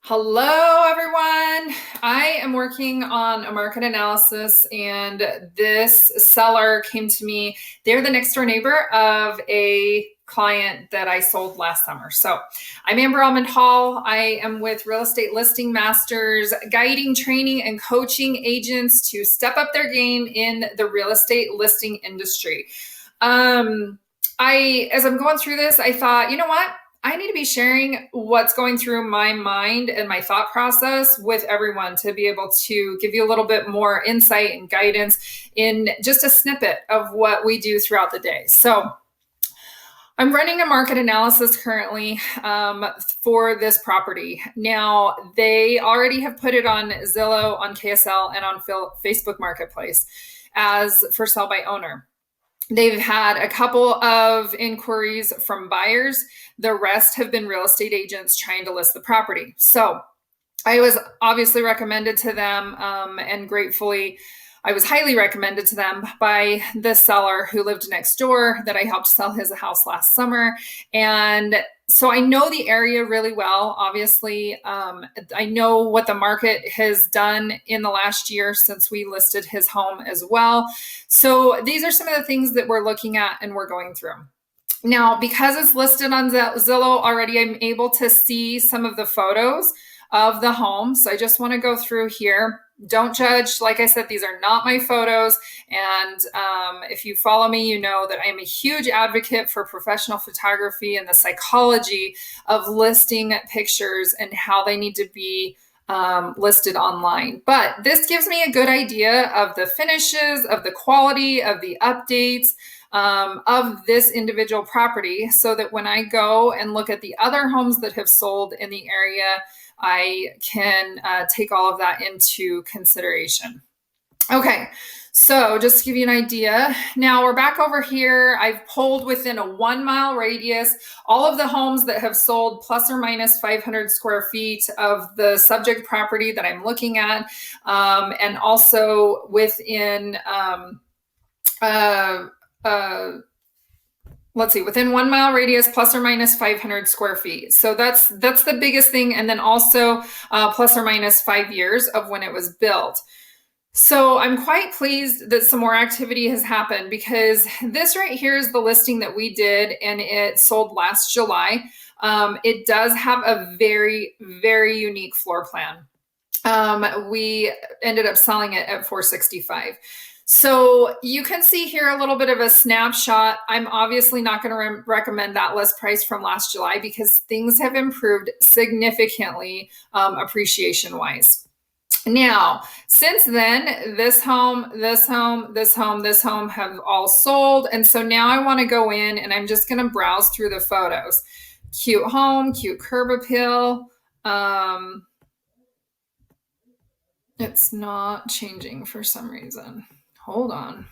Hello, everyone. I am working on a market analysis, and this seller came to me. They're the next door neighbor of a client that I sold last summer. So I'm Amber Almond Hall. I am with Real Estate Listing Masters, guiding, training, and coaching agents to step up their game in the real estate listing industry. As I'm going through this, I thought, you know what? I need to be sharing what's going through my mind and my thought process with everyone to be able to give you a little bit more insight and guidance in just a snippet of what we do throughout the day. So I'm running a market analysis currently for this property. Now, they already have put it on Zillow, on KSL, and on Facebook Marketplace as for sale by owner. They've had a couple of inquiries from buyers. The rest have been real estate agents trying to list the property. So I was obviously recommended to them, and gratefully, I was highly recommended to them by the seller who lived next door that I helped sell his house last summer. And so I know the area really well. Obviously, I know what the market has done in the last year since we listed his home as well. So these are some of the things that we're looking at and we're going through. Now, because it's listed on Zillow already, I'm able to see some of the photos of the home. So I just want to go through here. Don't judge. Like I said, these are not my photos. And if you follow me, you know that I'm a huge advocate for professional photography and the psychology of listing pictures and how they need to be listed online. But this gives me a good idea of the finishes, of the quality, of the updates of this individual property, so that when I go and look at the other homes that have sold in the area, I can take all of that into consideration. Okay, so just to give you an idea, now we're back over here. I've pulled within a 1 mile radius all of the homes that have sold plus or minus 500 square feet of the subject property that I'm looking at, and also within within 1 mile radius, plus or minus 500 square feet. So that's the biggest thing. And then also plus or minus 5 years of when it was built. So I'm quite pleased that some more activity has happened, because this right here is the listing that we did, and it sold last July. It does have a very, very unique floor plan. We ended up selling it at $465. So you can see here a little bit of a snapshot. I'm obviously not going to recommend that list price from last July, because things have improved significantly appreciation-wise. Now, since then, this home have all sold. And so now I want to go in and I'm just going to browse through the photos. Cute home, cute curb appeal. It's not changing for some reason. Hold on.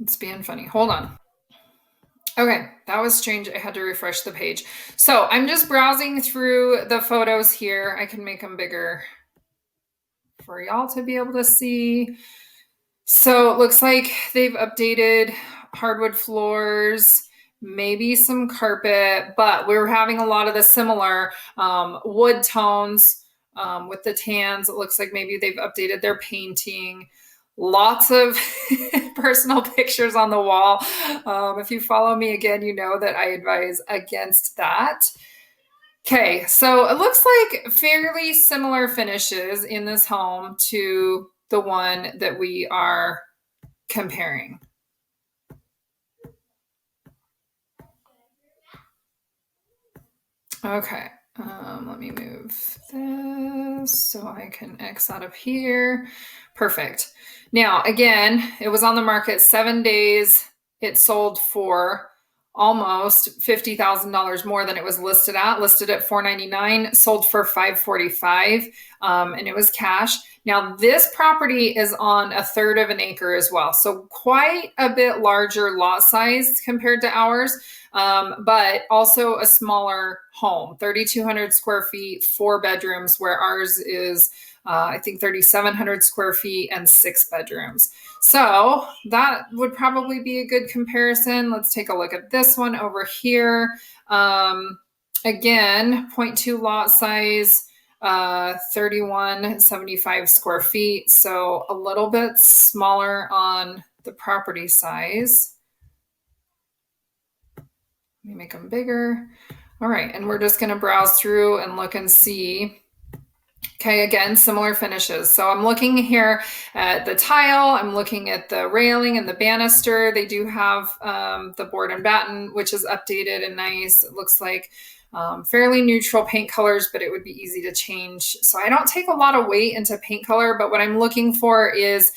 It's being funny. Hold on. Okay, that was strange. I had to refresh the page. So I'm just browsing through the photos here. I can make them bigger for y'all to be able to see. So it looks like they've updated hardwood floors, maybe some carpet, but we're having a lot of the similar wood tones with the tans. It looks like maybe they've updated their painting. Lots of personal pictures on the wall. If you follow me again, you know that I advise against that. Okay, so it looks like fairly similar finishes in this home to the one that we are comparing. Okay, let me move this so I can X out of here. Perfect. Now, again, it was on the market 7 days. It sold for almost $50,000 more than it was listed at $499, sold for $545, and it was cash. Now, this property is on 1/3 of an acre as well, so quite a bit larger lot size compared to ours. but also a smaller home, 3,200 square feet, 4 bedrooms, where ours is, I think, 3,700 square feet and 6 bedrooms. So that would probably be a good comparison. Let's take a look at this one over here. Again, 0.2 lot size, 3,175 square feet. So a little bit smaller on the property size. Let me make them bigger. All right, and we're just going to browse through and look and see. Okay, again, similar finishes. So I'm looking here at the tile, I'm looking at the railing and the banister. They do have the board and batten, which is updated and nice. It looks like fairly neutral paint colors, but it would be easy to change. So I don't take a lot of weight into paint color, but what I'm looking for is,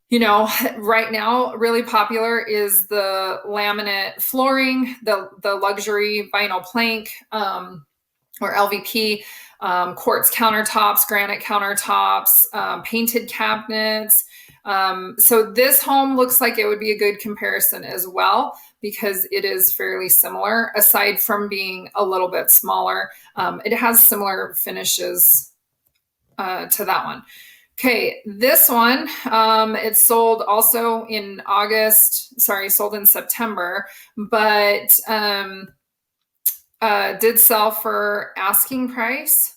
you know, right now, really popular is the laminate flooring, the luxury vinyl plank, or LVP, quartz countertops, granite countertops, painted cabinets. So this home looks like it would be a good comparison as well, because it is fairly similar, aside from being a little bit smaller. It has similar finishes to that one. Okay, this one, it sold also in sold in September, but did sell for asking price.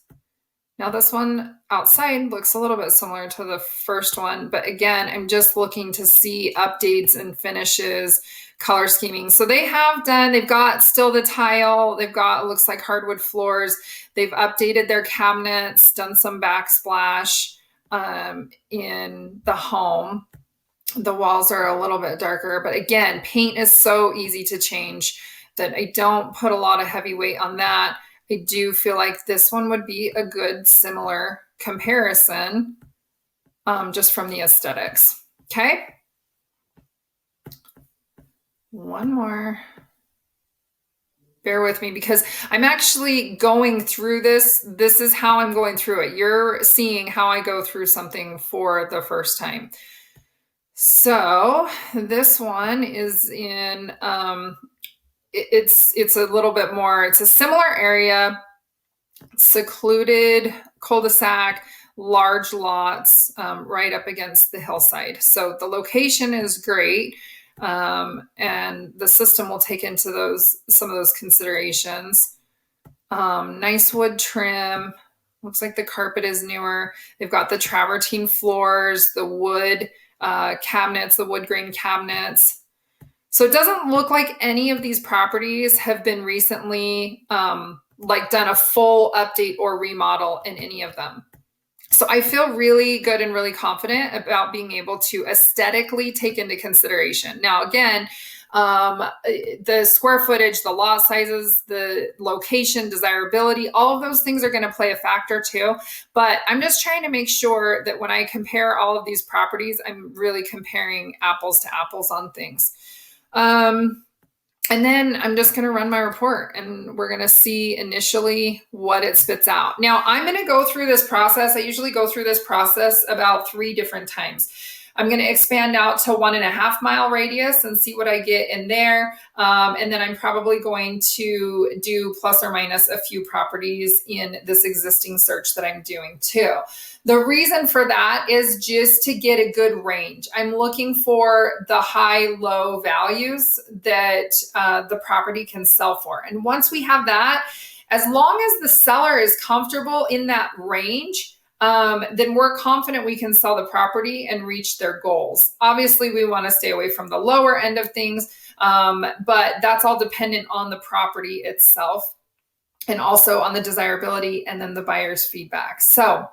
Now this one outside looks a little bit similar to the first one, but again, I'm just looking to see updates and finishes, color scheming. So they've got still the tile, they've got, it looks like hardwood floors, they've updated their cabinets, done some backsplash in the home. The walls are a little bit darker, but again, paint is so easy to change that I don't put a lot of heavy weight on that. I do feel like this one would be a good similar comparison, just from the aesthetics. Okay. One more. Bear with me because I'm actually going through this. This is how I'm going through it. You're seeing how I go through something for the first time. So this one is in, it's a little bit more, it's a similar area, secluded cul-de-sac, large lots, right up against the hillside. So the location is great. And the system will take into some of those considerations. Nice wood trim. Looks like the carpet is newer. They've got the travertine floors, the wood cabinets, the wood grain cabinets. So it doesn't look like any of these properties have been recently done a full update or remodel in any of them. So I feel really good and really confident about being able to aesthetically take into consideration. Now, again, the square footage, the lot sizes, the location, desirability, all of those things are going to play a factor too. But I'm just trying to make sure that when I compare all of these properties, I'm really comparing apples to apples on things. And then I'm just going to run my report and we're going to see initially what it spits out. Now I'm going to go through this process. I usually go through this process about 3 different times. I'm going to expand out to 1.5 mile radius and see what I get in there. And then I'm probably going to do plus or minus a few properties in this existing search that I'm doing too. The reason for that is just to get a good range. I'm looking for the high-low values that the property can sell for. And once we have that, as long as the seller is comfortable in that range, then we're confident we can sell the property and reach their goals. Obviously, we want to stay away from the lower end of things, but that's all dependent on the property itself and also on the desirability and then the buyer's feedback. So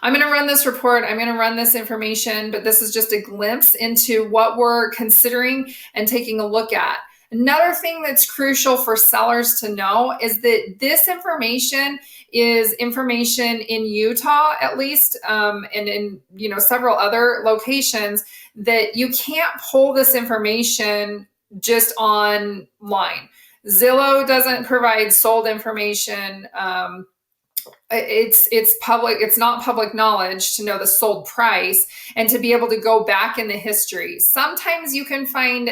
I'm going to run this report. I'm going to run this information, but this is just a glimpse into what we're considering and taking a look at. Another thing that's crucial for sellers to know is that this information is information in Utah, at least, and in several other locations, that you can't pull this information just online. Zillow doesn't provide sold information. It's public, it's not public knowledge to know the sold price and to be able to go back in the history. Sometimes you can find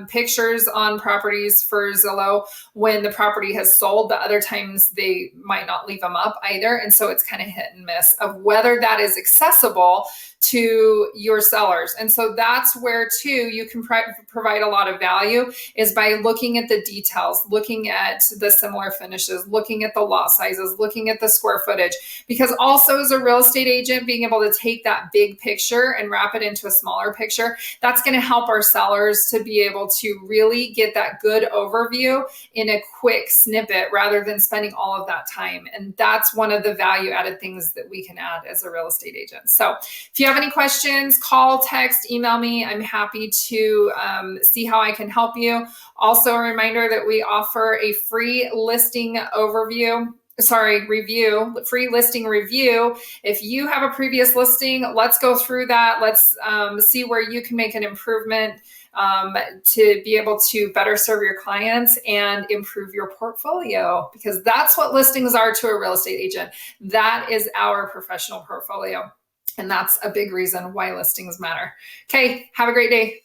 pictures on properties for Zillow when the property has sold, but other times they might not leave them up either, and so it's kind of hit and miss of whether that is accessible to your sellers. And so that's where too you can provide a lot of value, is by looking at the details, looking at the similar finishes, looking at the lot sizes, looking at the square footage. Because also as a real estate agent, being able to take that big picture and wrap it into a smaller picture, that's going to help our sellers to be able to really get that good overview in a quick snippet rather than spending all of that time. And that's one of the value added things that we can add as a real estate agent. So if you have any questions, call, text, email me. I'm happy to see how I can help you. Also, a reminder that we offer a free listing review, free listing review. If you have a previous listing, let's go through that. Let's see where you can make an improvement to be able to better serve your clients and improve your portfolio, because that's what listings are to a real estate agent. That is our professional portfolio. And that's a big reason why listings matter. Okay, have a great day.